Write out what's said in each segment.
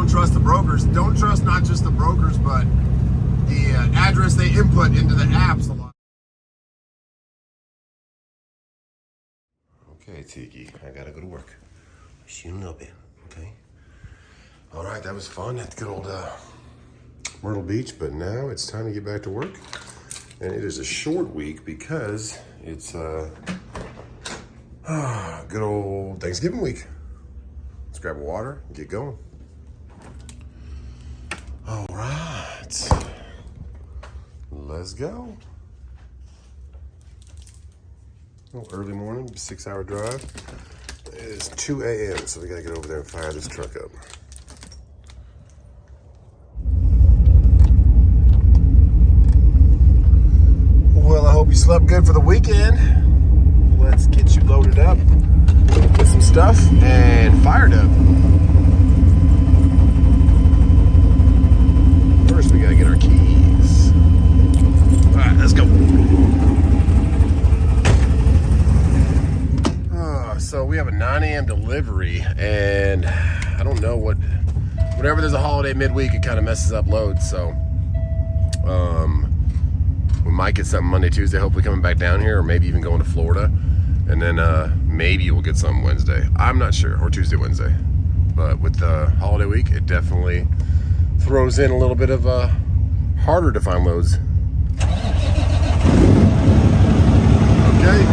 don't trust the brokers. Don't trust not just the brokers, but the address they input into the apps a lot. Okay, Tiki, I gotta go to work. See you in a little bit, okay? All right, that was fun at the good old Myrtle Beach, but now it's time to get back to work. And it is a short week because it's good old Thanksgiving week. Let's grab a water and get going. All right, let's go. Oh, early morning, 6-hour drive. It is 2 a.m., so we gotta get over there and fire this truck up. Well, I hope you slept good for the weekend. Let's get you loaded up with some stuff and fired up. First, we gotta get our keys. All right, let's go. So we have a 9 a.m. delivery, and I don't know whenever there's a holiday midweek, it kind of messes up loads. So we might get something Monday, Tuesday, hopefully coming back down here, or maybe even going to Florida. And then maybe we'll get something Wednesday. I'm not sure, or Tuesday, Wednesday. But with the holiday week, it definitely throws in a little bit of harder to find loads. Okay.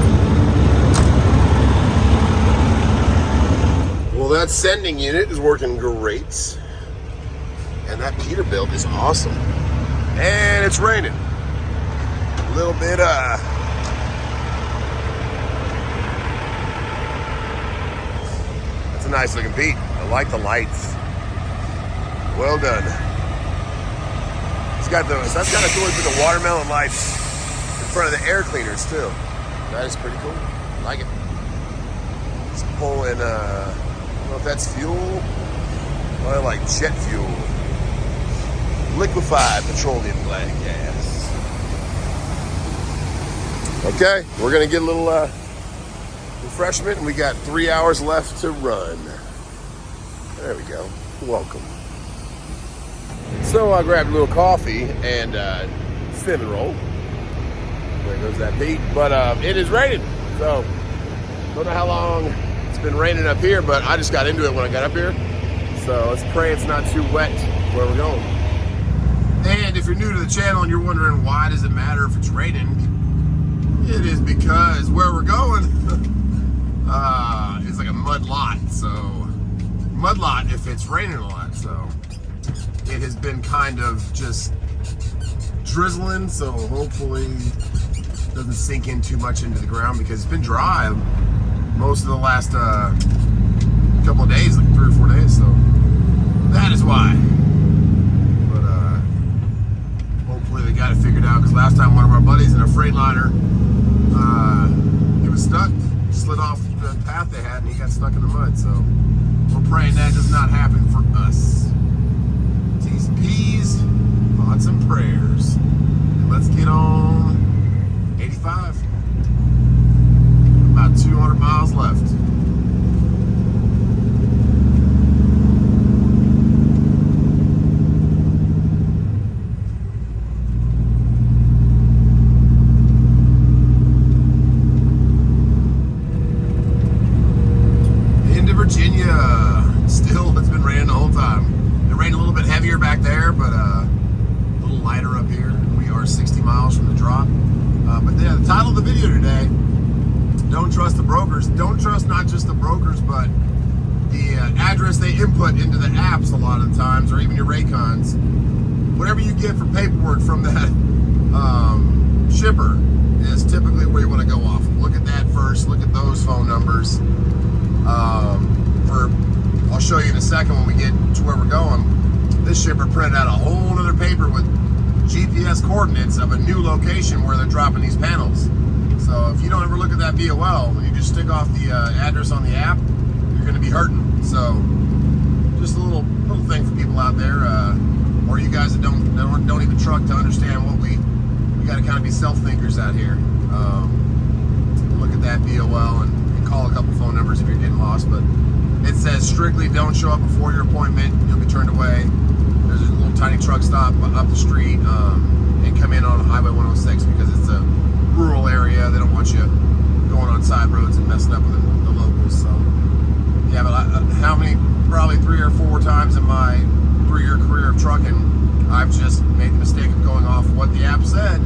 Well, that sending unit is working great. And that Peterbilt is awesome. And it's raining. A little bit, that's a nice looking Pete. I like the lights. Well done. It's got those, that's kind of cool with the watermelon lights in front of the air cleaners too. That is pretty cool. I like it. It's pulling, I don't know if that's fuel, or like jet fuel. Liquefied petroleum gas. Okay, we're gonna get a little refreshment, and we got 3 hours left to run. There we go. Welcome. So I grabbed a little coffee and cinnamon roll. There goes that beat. But it is raining, so don't know how long it's been raining up here, but I just got into it when I got up here. So let's pray it's not too wet where we're going. And if you're new to the channel and you're wondering why does it matter if it's raining, it is because where we're going is like a mud lot. So mud lot if it's raining a lot. So it has been kind of just drizzling. So hopefully it doesn't sink in too much into the ground because it's been dry most of the last couple of days, like 3 or 4 days. So that is why. Hopefully they got it figured out, because last time one of our buddies in a Freightliner, he was stuck, slid off the path they had, and he got stuck in the mud. So we're praying that does not happen for us. T's and P's, thoughts and prayers. And let's get on 85. About 200 miles left. Still, it's been raining the whole time. It rained a little bit heavier back there, but a little lighter up here. We are 60 miles from the drop. But yeah, the title of the video today, don't trust the brokers. Don't trust not just the brokers, but the address they input into the apps a lot of the times, or even your Raycons. Whatever you get for paperwork from that shipper is typically where you want to go off. Look at that first. Look at those phone numbers. I'll show you in a second when we get to where we're going. This shipper printed out a whole other paper with GPS coordinates of a new location where they're dropping these panels. So if you don't ever look at that VOL, when you just stick off the address on the app, you're going to be hurting. So just a little thing for people out there, or you guys that don't even truck, to understand what we got to kind of be self-thinkers out here. Look at that VOL and call a couple phone numbers if you're getting lost, but it says strictly don't show up before your appointment. You'll be turned away. There's a little tiny truck stop up the street, and come in on Highway 106 because it's a rural area. They don't want you going on side roads and messing up with the locals. So yeah, but how many? Probably 3 or 4 times in my 3-year career of trucking, I've just made the mistake of going off what the app said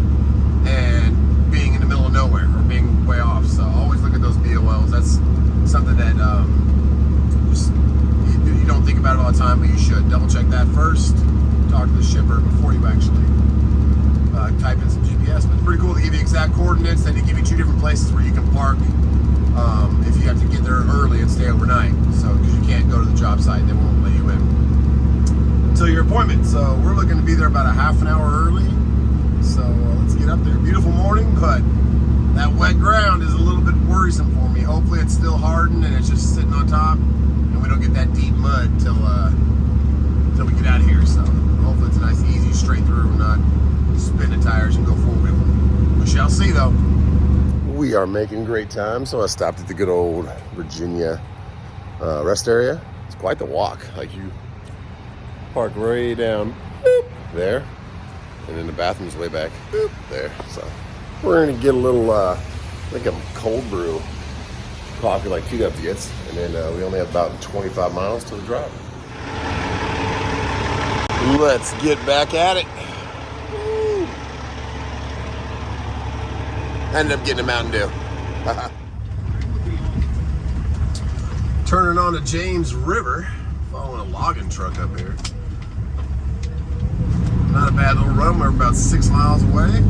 and being in the middle of nowhere or being way off. So always look at those BOLs. That's something that you don't think about it all the time, but you should. Double check that first. Talk to the shipper before you actually type in some GPS. But it's pretty cool. They give you exact coordinates, then they give you 2 different places where you can park if you have to get there early and stay overnight. So because you can't go to the job site, they won't let you in until your appointment. So we're looking to be there about a half an hour early. So let's get up there. Beautiful morning, but that wet ground is a little bit worrisome for me. Hopefully it's still hardened and it's just sitting on top, and we don't get that deep mud till we get out of here. So hopefully it's a nice, easy, straight through, not spin the tires and go full wheel. We shall see though. We are making great time, so I stopped at the good old Virginia rest area. It's quite the walk. Like you park way down boop, there, and then the bathroom's way back boop, there. So we're gonna get a little like a cold brew coffee like T-Dub gets, and then we only have about 25 miles to the drop. Let's get back at it. Woo. Ended up getting a Mountain Dew. Turning on the James River, following a logging truck up here. Not a bad little run. We're about 6 miles away.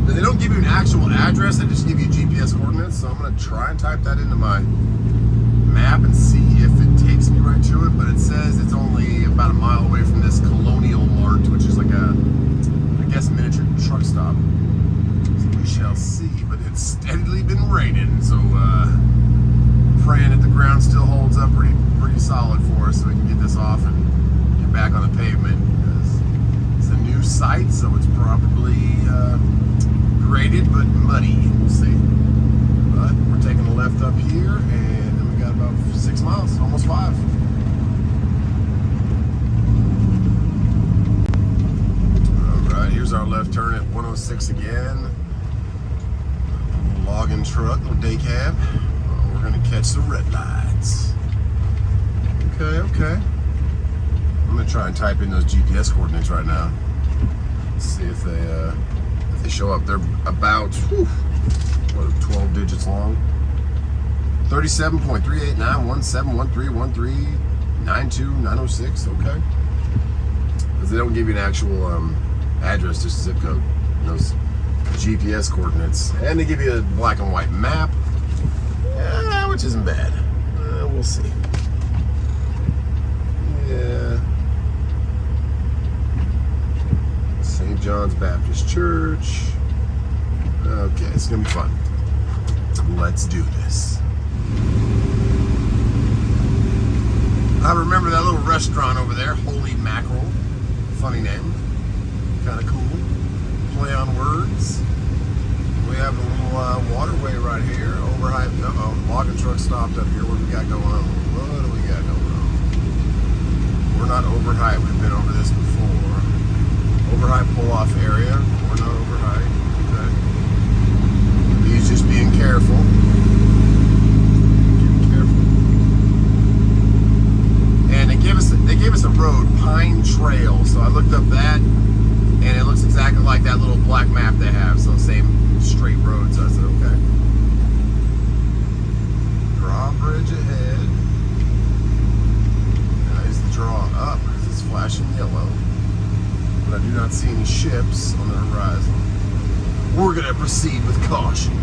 And they don't give you an actual address, they just give you GPS coordinates. So I'm gonna try and type that into my map and see if it takes me right to it. But it says it's only about a mile away from this Colonial Mart, which is like a, I guess, miniature truck stop. So we shall see. But it's steadily been raining, so praying that the ground still holds up pretty solid for us, so we can get this off and get back on the pavement. Because it's a new site, so it's probably graded but muddy. We'll see. But we're taking a left up here, and then we got about 6 miles, almost 5. All right, here's our left turn at 106 again. Logging truck, little day cab. We're gonna catch the red lights. Okay. I'm gonna try and type in those GPS coordinates right now. See if they show up. They're about 12 digits long. 37.38917131392 Okay. Because they don't give you an actual address, just a zip code. Those GPS coordinates, and they give you a black and white map. Which isn't bad. We'll see. Yeah. St. John's Baptist Church. Okay, it's gonna be fun. Let's do this. I remember that little restaurant over there, Holy Mackerel. Funny name. Kind of cool. Play on words. We have a little waterway right here. Overhyped. Logging truck stopped up here. What do we got going on? We're not overhyped. We've been over this before. Overhyped pull-off area. We're not overhyped. Okay. He's just being careful. And they gave us a road, Pine Trail. So I looked up that, and it looks exactly like that little black map they have. So same straight road. So I said, okay. Drawbridge ahead. Nice the draw up because it's flashing yellow. But I do not see any ships on the horizon. We're going to proceed with caution. I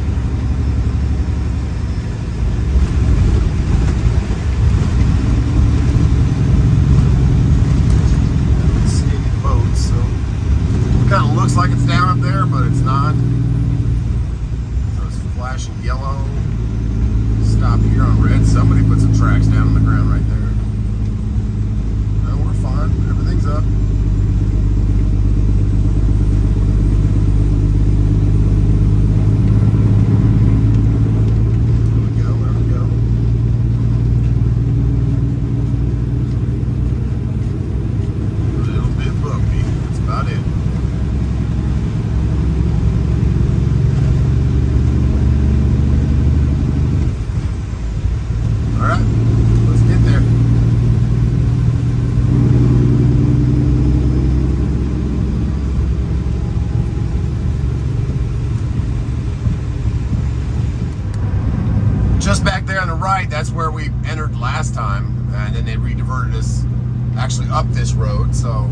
don't see any boats, so it kind of looks like it's down up there, but it's not. So it's flashing yellow. Stop here on red. Somebody put some tracks down on the ground right there. No, we're fine. Everything's up. last time, and then they re-diverted us actually up this road. So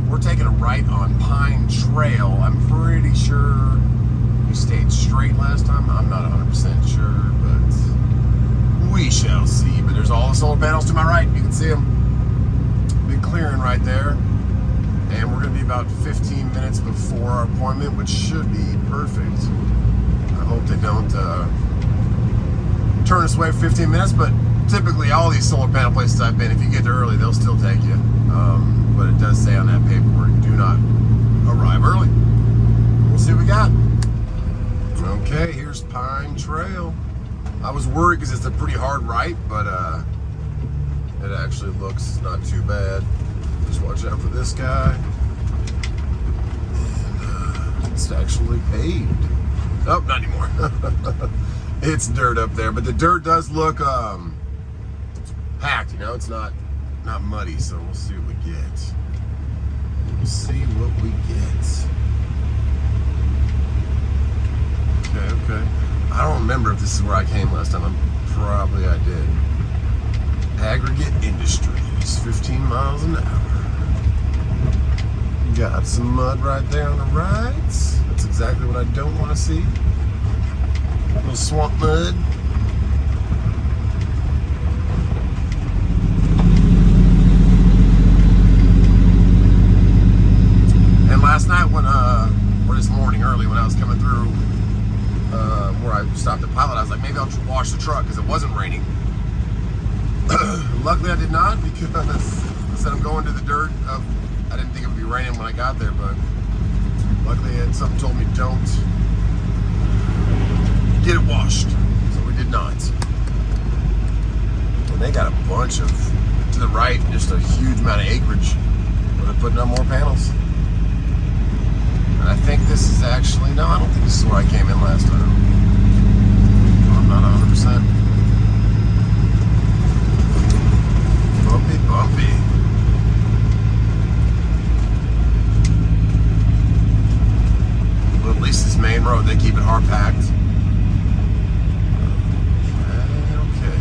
we're taking a right on Pine Trail. I'm pretty sure we stayed straight last time. I'm not 100% sure, but we shall see. But there's all the solar panels to my right. You can see them. Big clearing right there. And we're going to be about 15 minutes before our appointment, which should be perfect. I hope they don't turn us away for 15 minutes, but typically all these solar panel places I've been, if you get there early, they'll still take you. But it does say on that paperwork, do not arrive early. We'll see what we got. Okay, here's Pine Trail. I was worried because it's a pretty hard right, but it actually looks not too bad. Just watch out for this guy. And it's actually paved. Oh, not anymore. It's dirt up there, but the dirt does look packed, you know, it's not muddy, so we'll see what we get. We'll see what we get. Okay. I don't remember if this is where I came last time. Probably I did. Aggregate Industries, 15 miles an hour. Got some mud right there on the right. That's exactly what I don't want to see. A little swamp mud. And last night or this morning early when I was coming through where I stopped the pilot, I was like, maybe I'll wash the truck because it wasn't raining. Luckily I did not, because I said I'm going to the dirt. I didn't think it would be raining when I got there, but luckily something told me don't get it washed, so we did not. And they got a bunch of, to the right, just a huge amount of acreage where they're putting up more panels. And I think this is actually, no, I don't think this is where I came in last time. I'm not 100%. Bumpy. But at least this main road, they keep it hard packed. Okay.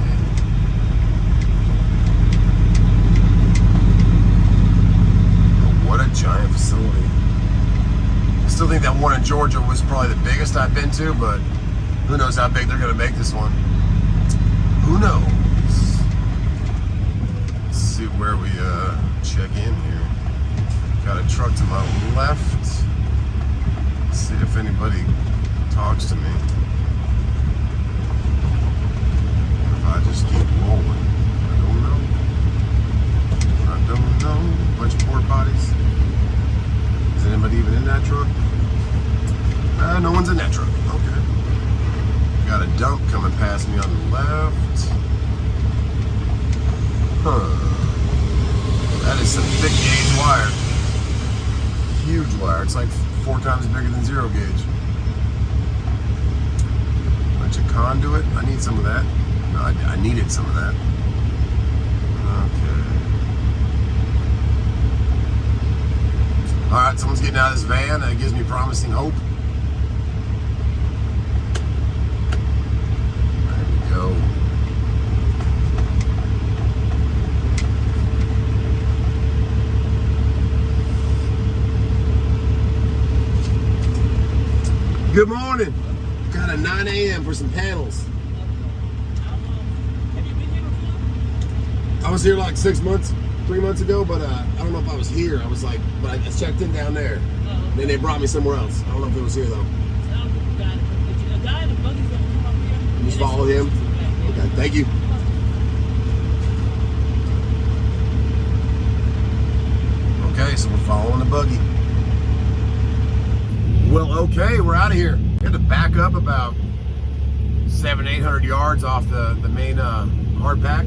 Oh, what a giant facility. I still think that one in Georgia was probably the biggest I've been to, but who knows how big they're going to make this one. Who knows? See where we check in here. Got a truck to my left. Let's see if anybody talks to me. If I just keep rolling. I don't know. Bunch of porta potties. Is anybody even in that truck? No one's in that truck. Okay. Got a dump coming past me on the left. That is some thick gauge wire. Huge wire. It's like 4 times bigger than 0 gauge. Bunch of conduit. I need some of that. No, I needed some of that. Okay. Alright, someone's getting out of this van. That gives me promising hope. There we go. Good morning. Got a 9 a.m. for some panels. Have you been here before? I was here like 3 months ago, but I don't know if I was here. I was like, but I checked in down there. Then they brought me somewhere else. I don't know if it was here though. A guy in the buggy's gonna come up here. You just follow him? Okay, thank you. Okay, so we're following the buggy. Well, okay, we're out of here. We had to back up about 700-800 yards off the main hard pack.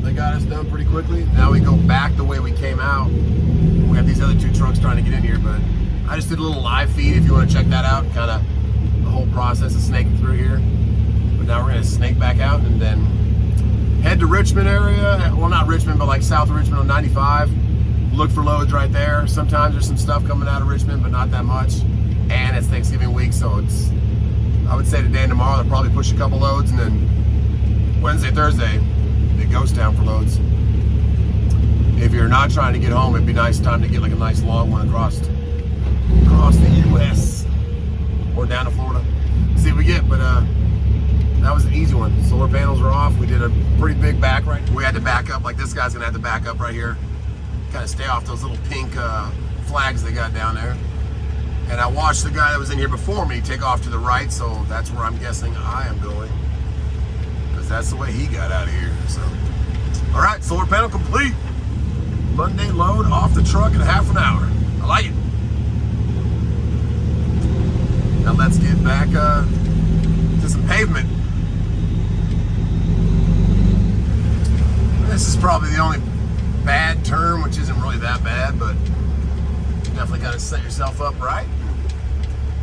They got us done pretty quickly. Now we go back the way we came out. We have these other 2 trucks trying to get in here, but I just did a little live feed if you want to check that out, kind of the whole process of snaking through here. But now we're going to snake back out and then head to Richmond area. Well, not Richmond, but like South Richmond on 95. Look for loads right there. Sometimes there's some stuff coming out of Richmond, but not that much. And it's Thanksgiving week, so I would say today and tomorrow they'll probably push a couple loads, and then Wednesday, Thursday, Big ghost town for loads. If you're not trying to get home, it'd be nice time to get like a nice long one across the U.S. or down to Florida. See what we get, but that was an easy one. Solar panels were off. We did a pretty big back right. We had to back up, like this guy's gonna have to back up right here. Kind of stay off those little pink flags they got down there. And I watched the guy that was in here before me take off to the right, so that's where I'm guessing I am going. Because that's the way he got out of here, so. All right, solar panel complete. Monday load off the truck in half an hour. I like it. Now let's get back to some pavement. This is probably the only bad turn, which isn't really that bad, but you definitely got to set yourself up right.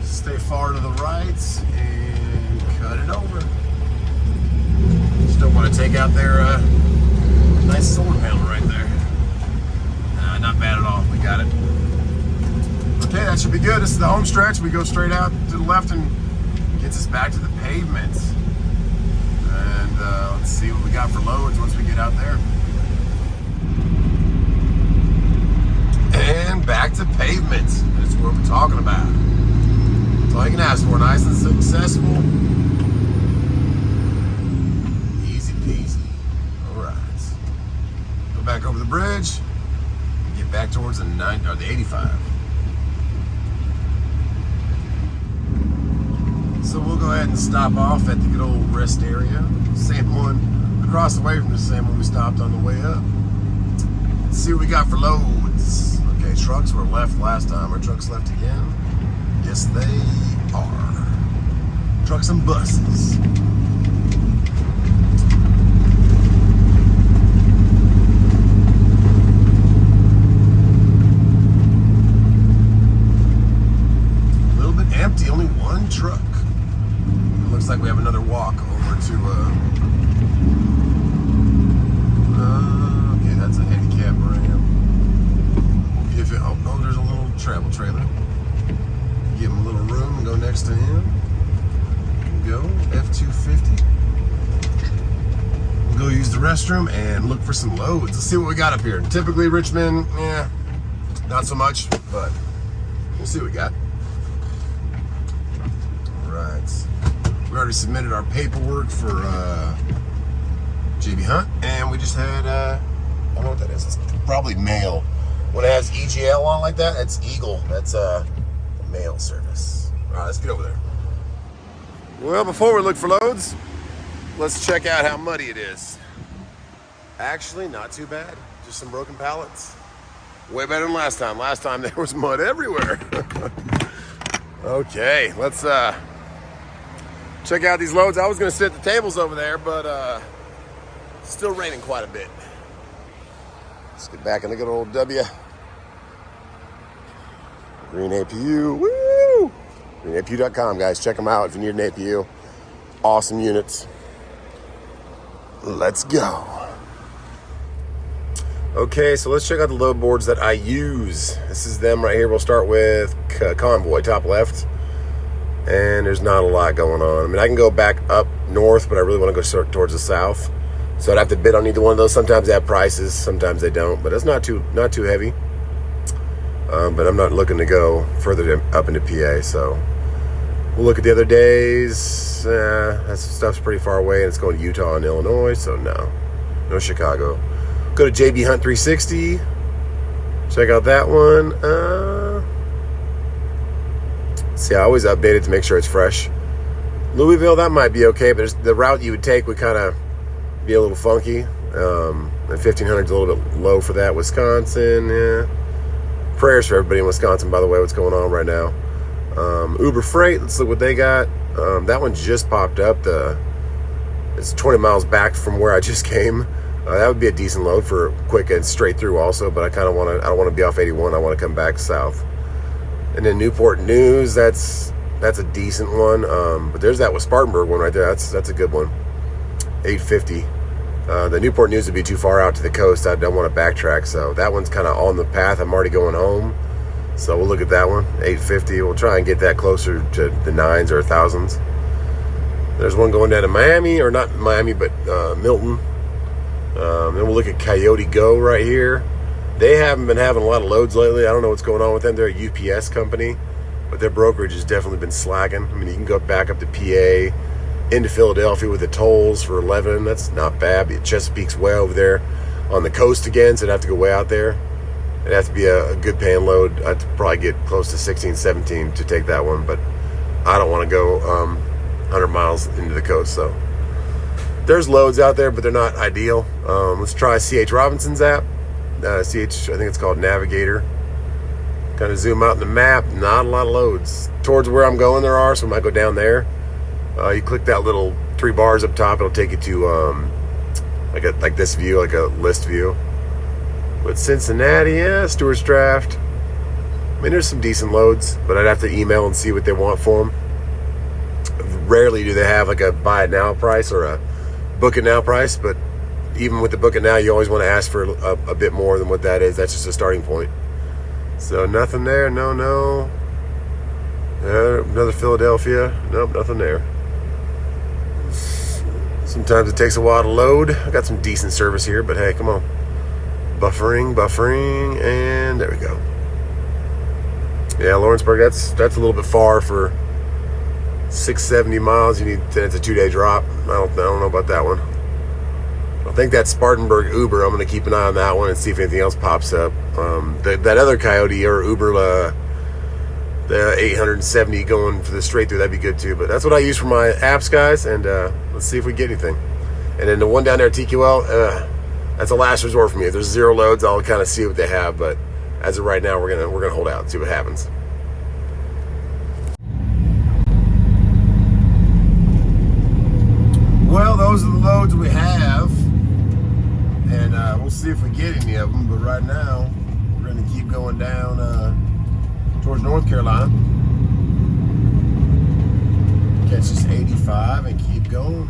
Stay far to the right and cut it over. Just don't want to take out their nice solar panel right there. Not bad at all. We got it. Okay, that should be good. This is the home stretch. We go straight out to the left and gets us back to the pavement. And let's see what we got for loads once we get out there. And back to pavement. That's what we're talking about. That's all you can ask for. Nice and successful. Easy peasy. All right. Go back over the bridge. Get back towards the 85. So we'll go ahead and stop off at the good old rest area. Same one across the way from the same one we stopped on the way up. Let's see what we got for loads. Okay, trucks were left last time. Are trucks left again? Yes, they are. Trucks and buses. A little bit empty, only one truck. It looks like we have another walk over to, okay, that's a handicap ramp. If it, oh, there's a little travel trailer. Give him a little room and go next to him. Go, F-250. We'll go use the restroom and look for some loads. Let's see what we got up here. Typically Richmond, not so much, but we'll see what we got. Right. We already submitted our paperwork for JB Hunt, and we just had, I don't know what that is. It's probably mail. When it has EGL on like that, that's Eagle. That's the mail service. All right, let's get over there. Well, before we look for loads, let's check out how muddy it is. Actually, not too bad. Just some broken pallets. Way better than last time. Last time there was mud everywhere. Okay, let's check out these loads. I was going to sit at the tables over there, but it's still raining quite a bit. Let's get back in the good old W. Green APU. Woo! GreenAPU.com, guys. Check them out if you need an APU. Awesome units. Let's go. Okay, so let's check out the load boards that I use. This is them right here. We'll start with Convoy, top left. And there's not a lot going on. I mean, I can go back up north, but I really want to go towards the south. So I'd have to bid on either one of those. Sometimes they have prices, sometimes they don't. But it's not too heavy. But I'm not looking to go further up into PA. So we'll look at the other days. That stuff's pretty far away, and it's going to Utah and Illinois. So no Chicago. Go to JB Hunt 360. Check out that one. See, I always update it to make sure it's fresh. Louisville, that might be okay, but the route you would take would kind of be a little funky. And 1,500 is a little bit low for that. Wisconsin, prayers for everybody in Wisconsin, by the way, what's going on right now. Uber Freight, let's look what they got. That one just popped up. It's 20 miles back from where I just came. That would be a decent load for quick and straight through also, but I don't want to be off 81. I want to come back south. And then Newport News, that's a decent one. But there's that with Spartanburg one right there. That's a good one. 850. The Newport News would be too far out to the coast. I don't want to backtrack, so that one's kind of on the path. I'm already going home, so we'll look at that one. 850. We'll try and get that closer to the 9s or 1000s. There's one going down to Miami, or not Miami, but Milton. Then we'll look at Coyote Go right here. They haven't been having a lot of loads lately. I don't know what's going on with them. They're a UPS company, but their brokerage has definitely been slacking. I mean, you can go back up to PA, into Philadelphia with the tolls for 11. That's not bad. But Chesapeake's way over there on the coast again, so I'd have to go way out there. It'd have to be a good paying load. I'd probably get close to 16, 17 to take that one, but I don't want to go 100 miles into the coast. So there's loads out there, but they're not ideal. Let's try CH Robinson's app. CH, I think it's called Navigator. Kind of zoom out in the map. Not a lot of loads. Towards where I'm going there are, so I might go down there. You click that little 3 bars up top. It'll take you to like this view, like a list view. But Cincinnati, yeah, Stewart's Draft. I mean, there's some decent loads, but I'd have to email and see what they want for them. Rarely do they have like a buy it now price or a book it now price, but even with the book it now, you always want to ask for a bit more than what that is. That's just a starting point. So nothing there. No. Another Philadelphia. Nope, nothing there. Sometimes it takes a while to load. I got some decent service here, but hey, come on. Buffering, and there we go. Yeah, Lawrenceburg, that's a little bit far for 670 miles. It's a 2-day drop. I don't know about that one. I think that's Spartanburg Uber. I'm going to keep an eye on that one and see if anything else pops up. That other Coyote or Uber, the 870 going for the straight through, that'd be good too. But that's what I use for my apps, guys. And let's see if we get anything. And then the one down there at TQL, that's a last resort for me. If there's 0 loads, I'll kind of see what they have. But as of right now, we're gonna hold out and see what happens. Well, those are the loads we have, and we'll see if we get any of them. But right now, we're gonna keep going down towards North Carolina. Catch this 85 and keep going.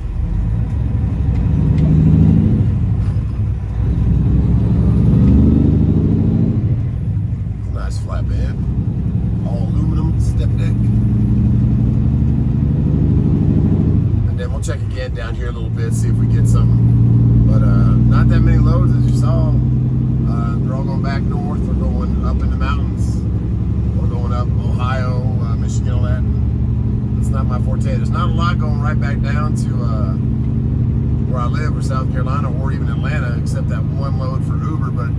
Nice flatbed, all aluminum step deck. And then we'll check again down here a little bit, see if we get something. But not that many loads as you saw. They're all going back north or going up in the mountains or going up Ohio, Michigan, all that. It's not my forte. There's not a lot going right back down to where I live, or South Carolina, or even Atlanta, except that one load for Uber, but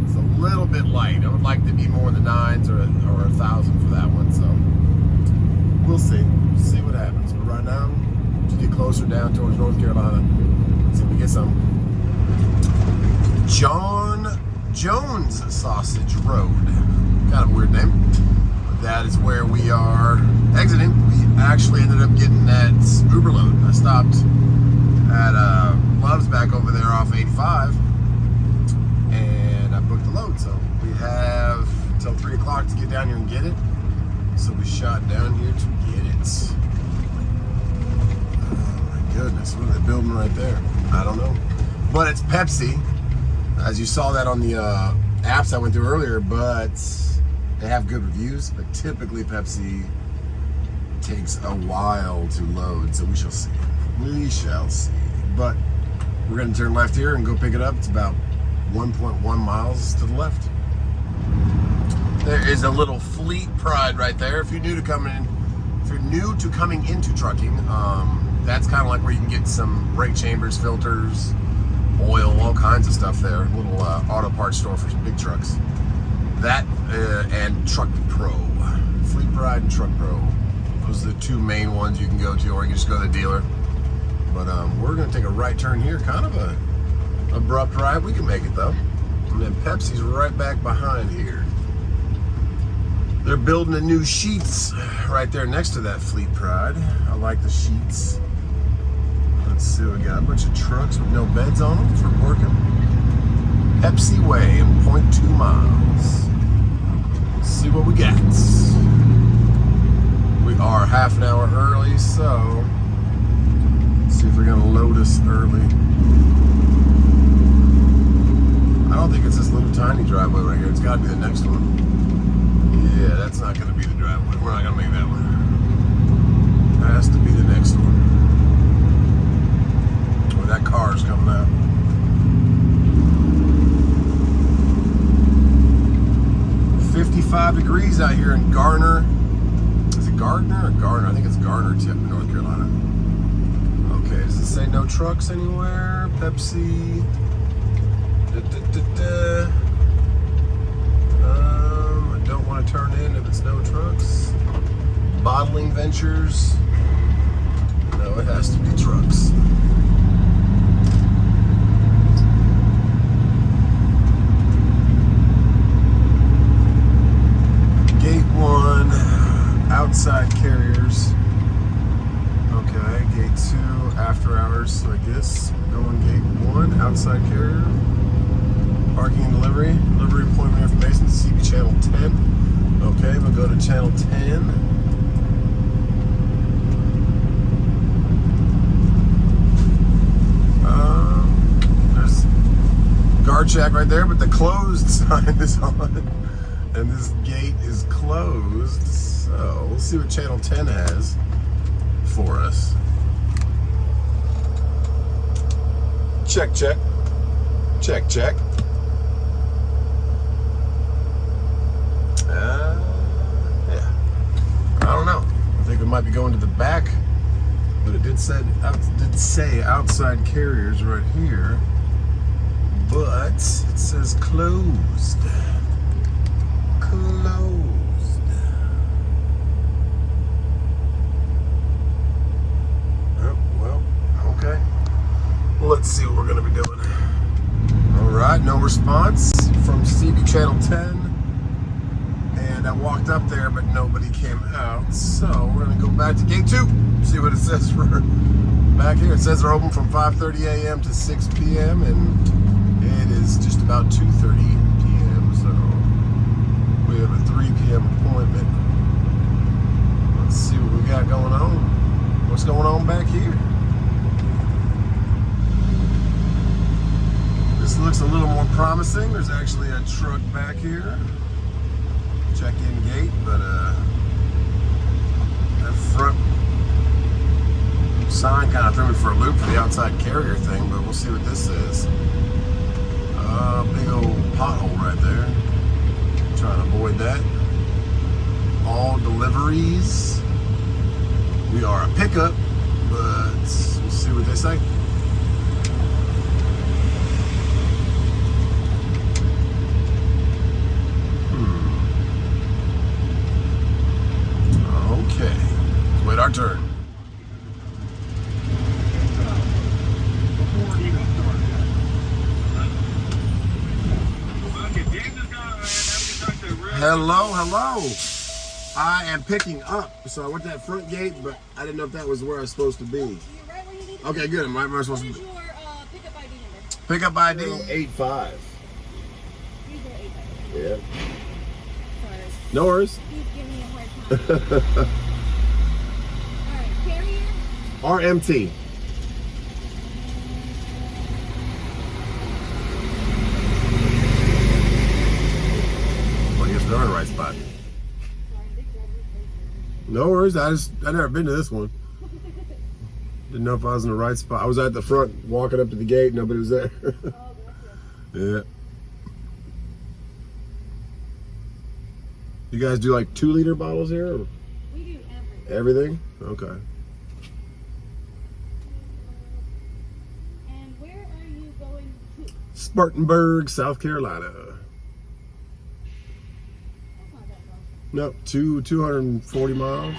it's a little bit light. I would like to be more in the 9s or 1,000 for that one, so we'll see. See what happens. But right now, to get closer down towards North Carolina, see if we get some. John Jones Sausage Road. Kind of a weird name. But that is where we are exiting. We actually ended up getting that Uber load. I stopped at Love's back over there off 85, and I booked the load. So we have till 3 o'clock to get down here and get it. So we shot down here to get it. Oh my goodness, what are they building right there? I don't know. But it's Pepsi, as you saw that on the apps I went through earlier, but they have good reviews, but typically Pepsi takes a while to load, so we shall see. We shall see. But we're going to turn left here and go pick it up. It's about 1.1 miles to the left. There is a little Fleet Pride right there. If you're new to coming into trucking, that's kind of like where you can get some brake chambers, filters, oil, all kinds of stuff there. A little auto parts store for some big trucks. That and Truck Pro. Fleet Pride and Truck Pro. Those are the 2 main ones you can go to, or you can just go to the dealer. But we're going to take a right turn here. Kind of a abrupt ride. We can make it though. And then Pepsi's right back behind here. They're building a new Sheets right there next to that Fleet Pride. I like the Sheets. Let's see, we got a bunch of trucks with no beds on them for working. Pepsi Way in 0.2 miles. Let's see what we got. We are half an hour early, so let's see if they're gonna load us early. I don't think it's this little tiny driveway right here. It's gotta be the next one. Yeah, that's not gonna be the driveway. We're not gonna make that one. Has to be the next one. Oh, that car's coming out. 75 degrees out here in Garner. Is it Gardner or Garner? I think it's Garner, North Carolina. Okay, does it say no trucks anywhere? Pepsi. I don't want to turn in if it's no trucks. Bottling Ventures. No, it has to be trucks. Gate 1, outside carriers. Okay, gate 2, after hours. So I guess we're going gate 1, outside carrier. Parking and delivery. Delivery appointment information, CB channel 10. Okay, we'll go to channel 10. There's guard check right there, but the closed sign is on. And this gate is closed. So we'll see what channel 10 has for us. Check, check. Check, check. Yeah. I don't know. I think we might be going to the back, but it did say outside carriers right here. But it says closed. Closed. Oh, well, okay. Let's see what we're going to be doing. All right, no response from CB channel 10. And I walked up there, but nobody came out. So we're going to go back to gate 2, see what it says for back here. It says they're open from 5:30 a.m. to 6 p.m. and it is just about 2:30 p.m. So we have a 3 p.m. appointment. Let's see what we got going on. What's going on back here? This looks a little more promising. There's actually a truck back here. Check-in gate, but that front sign kind of threw me for a loop for the outside carrier thing, but we'll see what this is. Big old pothole right there. Trying to avoid that. All deliveries. We are a pickup, but we'll see what they say. Okay, let's wait our turn. Hello, hello. I am picking up, so I went to that front gate, but I didn't know if that was where I was supposed to be. You're right where you need to Okay, be. good. Am I supposed to What be? is your pickup ID number? Pickup ID 85. 3085. Yeah. Sorry. No worries. Keep giving me a hard time. Alright, carrier. RMT. Well, I guess we're in the right spot. No worries. I've never been to this one. Didn't know if I was in the right spot. I was at the front walking up to the gate. Nobody was there. Oh, gotcha. Yeah. You guys do like 2-liter bottles here? Or We do everything? everything. Okay. And where are you going to? Spartanburg, South Carolina. That's not that far. Nope, 240 miles.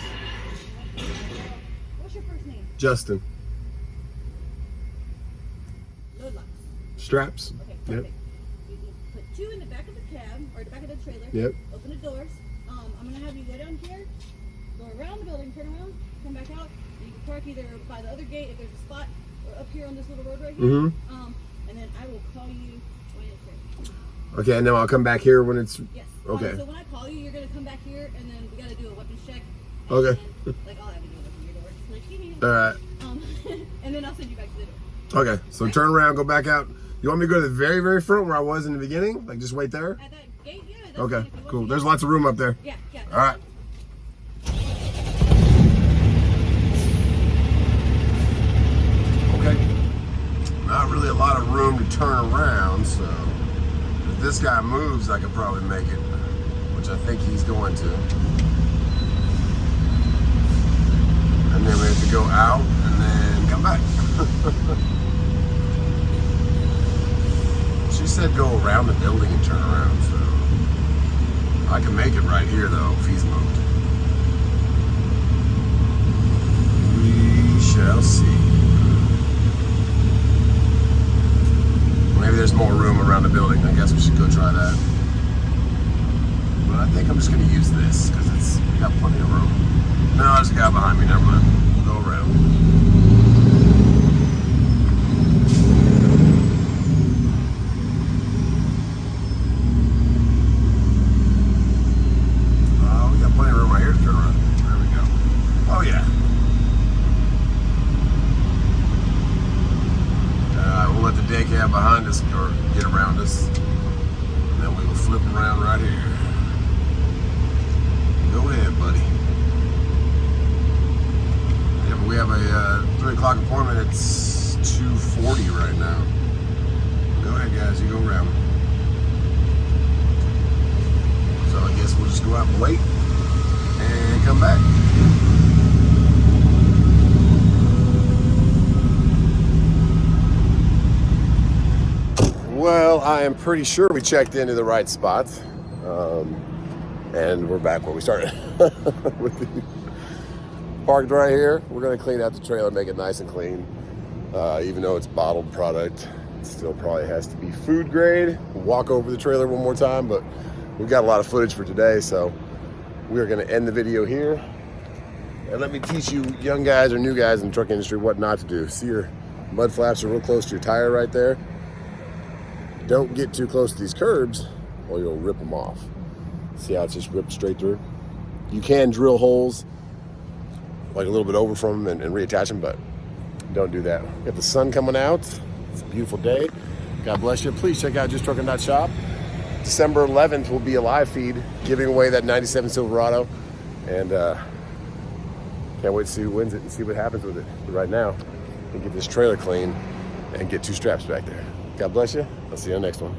What's your first name? Justin. Load locks. Straps. Okay, Yep. perfect. You put 2 in the back of the cab, or the back of the trailer. Yep. Open the doors. I'm going to have you go down here, go around the building, turn around, come back out. You can park either by the other gate if there's a spot, or up here on this little road right here. Mm-hmm. And then I will call you when it's ready. Okay, and then I'll come back here when it's... Yes. Okay. So when I call you, you're going to come back here, and then we got to do a weapons check. And Okay. Then, like, I'll have you do it open your door. Just like, you need All right. And then I'll send you back to the door. Okay, so turn around, go back out. You want me to go to the very, very front where I was in the beginning? Like, just wait there? At that gate, yeah. That's Okay, fine. If you want cool. to There's go- lots of room up there. Yeah, yeah. All right. Okay. Not really a lot of room to turn around, so if this guy moves, I could probably make it. which I think he's going to. And then we have to go out and then come back. She said go around the building and turn around, so I can make it right here though if he's moved. We shall see. Maybe there's more room around the building. I guess we should go try that. But I think I'm just going to use this because it's got plenty of room. No, there's a guy behind me. Never mind. We'll go around. We got plenty of room right here to turn around. There we go. Oh, yeah. We'll let the day cab behind us or get around us. And then we will flip around right here. Go ahead, buddy. Yeah, but we have a 3 o'clock appointment. It's 2:40 right now. Go ahead, guys. You go around. So I guess we'll just go out and wait and come back. Well, I am pretty sure we checked into the right spot. And we're back where we started. Parked right here. We're going to clean out the trailer, make it nice and clean. Even though it's bottled product, it still probably has to be food grade. We'll walk over the trailer one more time, but we've got a lot of footage for today, so we are going to end the video here. And let me teach you young guys or new guys in the truck industry what not to do. See, your mud flaps are real close to your tire right there. Don't get too close to these curbs or you'll rip them off. See how it's just ripped straight through? You can drill holes like a little bit over from them and reattach them, but don't do that. Got the sun coming out. It's a beautiful day. God bless you. Please check out JustTruckin.Shop. December 11th will be a live feed giving away that 97 Silverado. And can't wait to see who wins it and see what happens with it. But right now, we get this trailer clean and get 2 straps back there. God bless you. I'll see you on the next one.